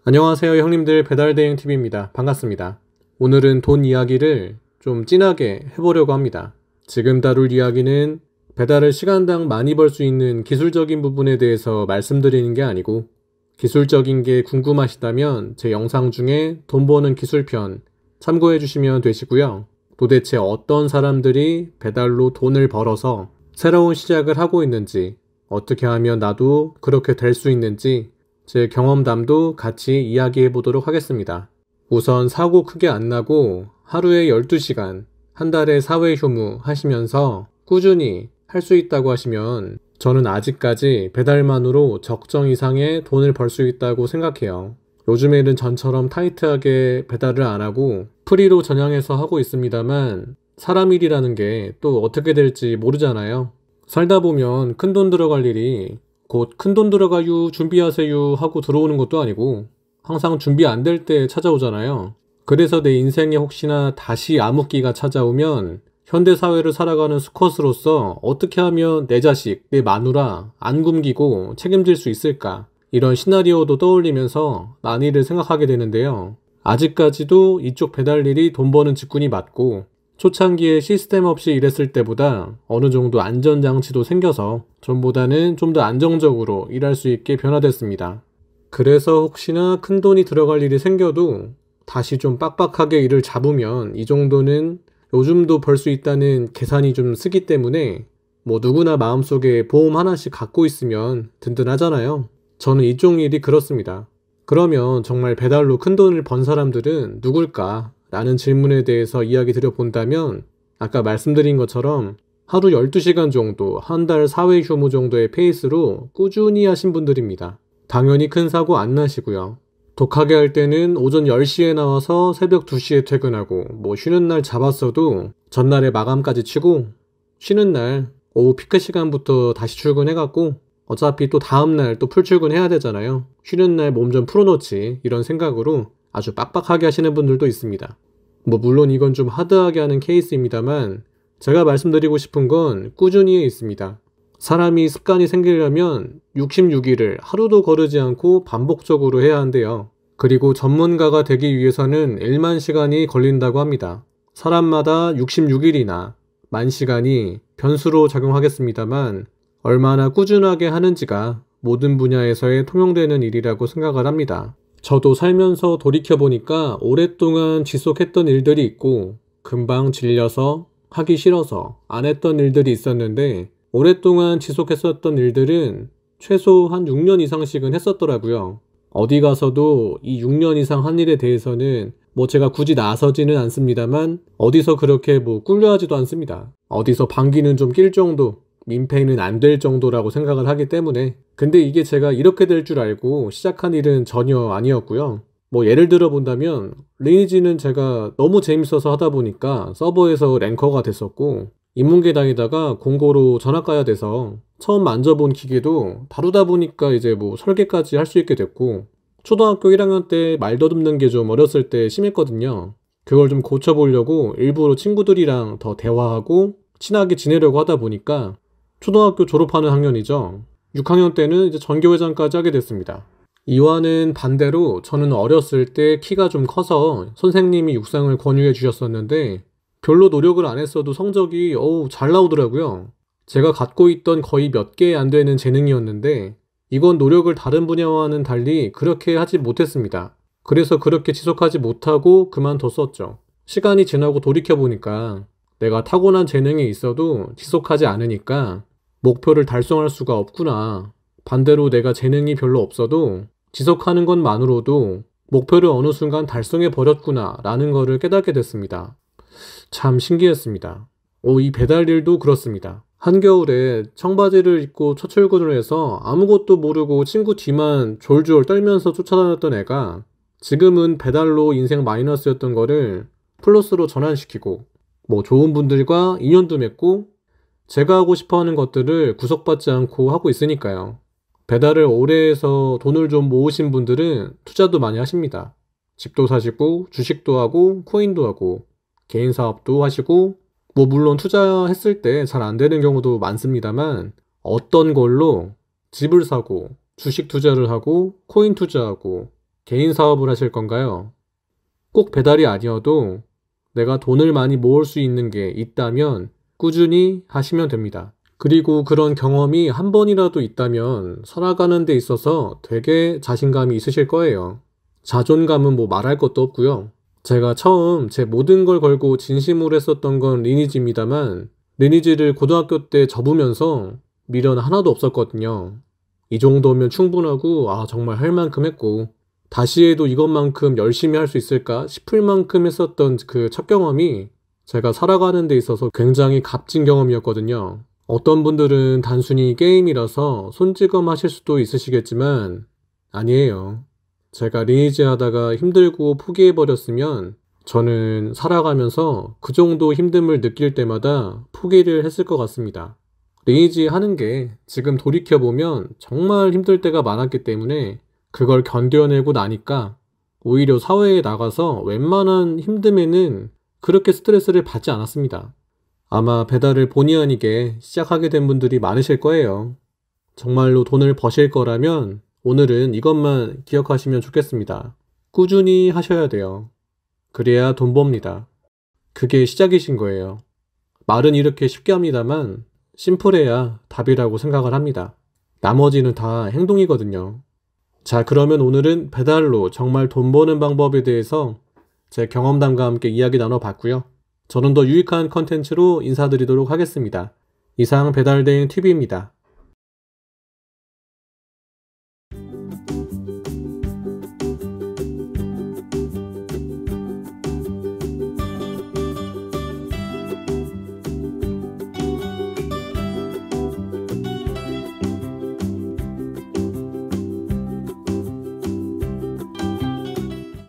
안녕하세요 형님들, 배달대행TV입니다. 반갑습니다. 오늘은 돈 이야기를 좀 진하게 해보려고 합니다. 지금 다룰 이야기는 배달을 시간당 많이 벌 수 있는 기술적인 부분에 대해서 말씀드리는 게 아니고, 기술적인 게 궁금하시다면 제 영상 중에 돈 버는 기술편 참고해 주시면 되시고요. 도대체 어떤 사람들이 배달로 돈을 벌어서 새로운 시작을 하고 있는지, 어떻게 하면 나도 그렇게 될 수 있는지 제 경험담도 같이 이야기해 보도록 하겠습니다. 우선 사고 크게 안 나고 하루에 12시간, 한 달에 사회 휴무 하시면서 꾸준히 할 수 있다고 하시면 저는 아직까지 배달만으로 적정 이상의 돈을 벌 수 있다고 생각해요. 요즘에는 전처럼 타이트하게 배달을 안 하고 프리로 전향해서 하고 있습니다만, 사람 일이라는 게 또 어떻게 될지 모르잖아요. 살다 보면 큰돈 들어갈 일이 곧 큰돈 들어가유 준비하세요 하고 들어오는 것도 아니고 항상 준비 안 될 때 찾아오잖아요. 그래서 내 인생에 혹시나 다시 암흑기가 찾아오면 현대사회를 살아가는 수컷으로서 어떻게 하면 내 자식, 내 마누라 안 굶기고 책임질 수 있을까, 이런 시나리오도 떠올리면서 많이를 생각하게 되는데요. 아직까지도 이쪽 배달 일이 돈 버는 직군이 맞고, 초창기에 시스템 없이 일했을 때보다 어느 정도 안전장치도 생겨서 전보다는 좀 더 안정적으로 일할 수 있게 변화됐습니다. 그래서 혹시나 큰돈이 들어갈 일이 생겨도 다시 좀 빡빡하게 일을 잡으면 이 정도는 요즘도 벌 수 있다는 계산이 좀 쓰기 때문에 뭐 누구나 마음속에 보험 하나씩 갖고 있으면 든든하잖아요. 저는 이쪽 일이 그렇습니다. 그러면 정말 배달로 큰돈을 번 사람들은 누굴까? 라는 질문에 대해서 이야기 드려본다면, 아까 말씀드린 것처럼 하루 12시간 정도, 한 달 사회 휴무 정도의 페이스로 꾸준히 하신 분들입니다. 당연히 큰 사고 안 나시고요. 독하게 할 때는 오전 10시에 나와서 새벽 2시에 퇴근하고, 뭐 쉬는 날 잡았어도 전날에 마감까지 치고, 쉬는 날 오후 피크 시간부터 다시 출근해갖고 어차피 또 다음날 또 풀출근해야 되잖아요. 쉬는 날 몸 좀 풀어놓지, 이런 생각으로 아주 빡빡하게 하시는 분들도 있습니다. 뭐 물론 이건 좀 하드하게 하는 케이스입니다만, 제가 말씀드리고 싶은 건 꾸준히에 있습니다. 사람이 습관이 생기려면 66일을 하루도 거르지 않고 반복적으로 해야 한대요. 그리고 전문가가 되기 위해서는 1만 시간이 걸린다고 합니다. 사람마다 66일이나 만 시간이 변수로 작용하겠습니다만, 얼마나 꾸준하게 하는지가 모든 분야에서의 통용되는 일이라고 생각을 합니다. 저도 살면서 돌이켜보니까 오랫동안 지속했던 일들이 있고, 금방 질려서 하기 싫어서 안 했던 일들이 있었는데, 오랫동안 지속했었던 일들은 최소 한 6년 이상씩은 했었더라고요. 어디 가서도 이 6년 이상 한 일에 대해서는 뭐 제가 굳이 나서지는 않습니다만, 어디서 그렇게 뭐 꿀려하지도 않습니다. 어디서 방귀는 좀 낄 정도, 민폐는 안 될 정도라고 생각을 하기 때문에. 근데 이게 제가 이렇게 될 줄 알고 시작한 일은 전혀 아니었고요. 뭐 예를 들어 본다면, 리니지는 제가 너무 재밌어서 하다 보니까 서버에서 랭커가 됐었고, 인문계 다니다가 공고로 전학 가야 돼서 처음 만져본 기계도 다루다 보니까 이제 뭐 설계까지 할 수 있게 됐고, 초등학교 1학년 때 말 더듬는 게 좀 어렸을 때 심했거든요. 그걸 좀 고쳐보려고 일부러 친구들이랑 더 대화하고 친하게 지내려고 하다 보니까 초등학교 졸업하는 학년이죠. 6학년 때는 이제 전교회장까지 하게 됐습니다. 이와는 반대로 저는 어렸을 때 키가 좀 커서 선생님이 육상을 권유해 주셨었는데, 별로 노력을 안 했어도 성적이 잘 나오더라고요. 제가 갖고 있던 거의 몇 개 안 되는 재능이었는데, 이건 노력을 다른 분야와는 달리 그렇게 하지 못했습니다. 그래서 그렇게 지속하지 못하고 그만뒀었죠. 시간이 지나고 돌이켜보니까 내가 타고난 재능이 있어도 지속하지 않으니까 목표를 달성할 수가 없구나. 반대로 내가 재능이 별로 없어도 지속하는 것만으로도 목표를 어느 순간 달성해 버렸구나 라는 거를 깨닫게 됐습니다. 참 신기했습니다. 이 배달 일도 그렇습니다. 한겨울에 청바지를 입고 첫 출근을 해서 아무것도 모르고 친구 뒤만 졸졸 떨면서 쫓아다녔던 애가 지금은 배달로 인생 마이너스였던 거를 플러스로 전환시키고, 뭐 좋은 분들과 인연도 맺고 제가 하고 싶어하는 것들을 구속받지 않고 하고 있으니까요. 배달을 오래 해서 돈을 좀 모으신 분들은 투자도 많이 하십니다. 집도 사시고 주식도 하고 코인도 하고 개인 사업도 하시고, 뭐 물론 투자했을 때 잘 안 되는 경우도 많습니다만, 어떤 걸로 집을 사고 주식 투자를 하고 코인 투자하고 개인 사업을 하실 건가요? 꼭 배달이 아니어도 내가 돈을 많이 모을 수 있는 게 있다면 꾸준히 하시면 됩니다. 그리고 그런 경험이 한 번이라도 있다면 살아가는 데 있어서 되게 자신감이 있으실 거예요. 자존감은 뭐 말할 것도 없고요. 제가 처음 제 모든 걸 걸고 진심으로 했었던 건 리니지입니다만 리니지를 고등학교 때 접으면서 미련 하나도 없었거든요. 이 정도면 충분하고 정말 할 만큼 했고 다시 해도 이것만큼 열심히 할 수 있을까 싶을 만큼 했었던 그 첫 경험이 제가 살아가는 데 있어서 굉장히 값진 경험이었거든요. 어떤 분들은 단순히 게임이라서 손찌검 하실 수도 있으시겠지만 아니에요. 제가 리니지 하다가 힘들고 포기해버렸으면 저는 살아가면서 그 정도 힘듦을 느낄 때마다 포기를 했을 것 같습니다. 리니지 하는 게 지금 돌이켜보면 정말 힘들 때가 많았기 때문에 그걸 견뎌내고 나니까 오히려 사회에 나가서 웬만한 힘듦에는 그렇게 스트레스를 받지 않았습니다. 아마 배달을 본의 아니게 시작하게 된 분들이 많으실 거예요. 정말로 돈을 버실 거라면 오늘은 이것만 기억하시면 좋겠습니다. 꾸준히 하셔야 돼요. 그래야 돈 법니다. 그게 시작이신 거예요. 말은 이렇게 쉽게 합니다만 심플해야 답이라고 생각을 합니다. 나머지는 다 행동이거든요. 자, 그러면 오늘은 배달로 정말 돈 버는 방법에 대해서 제 경험담과 함께 이야기 나눠봤고요. 저는 더 유익한 컨텐츠로 인사드리도록 하겠습니다. 이상 배달대행 TV입니다.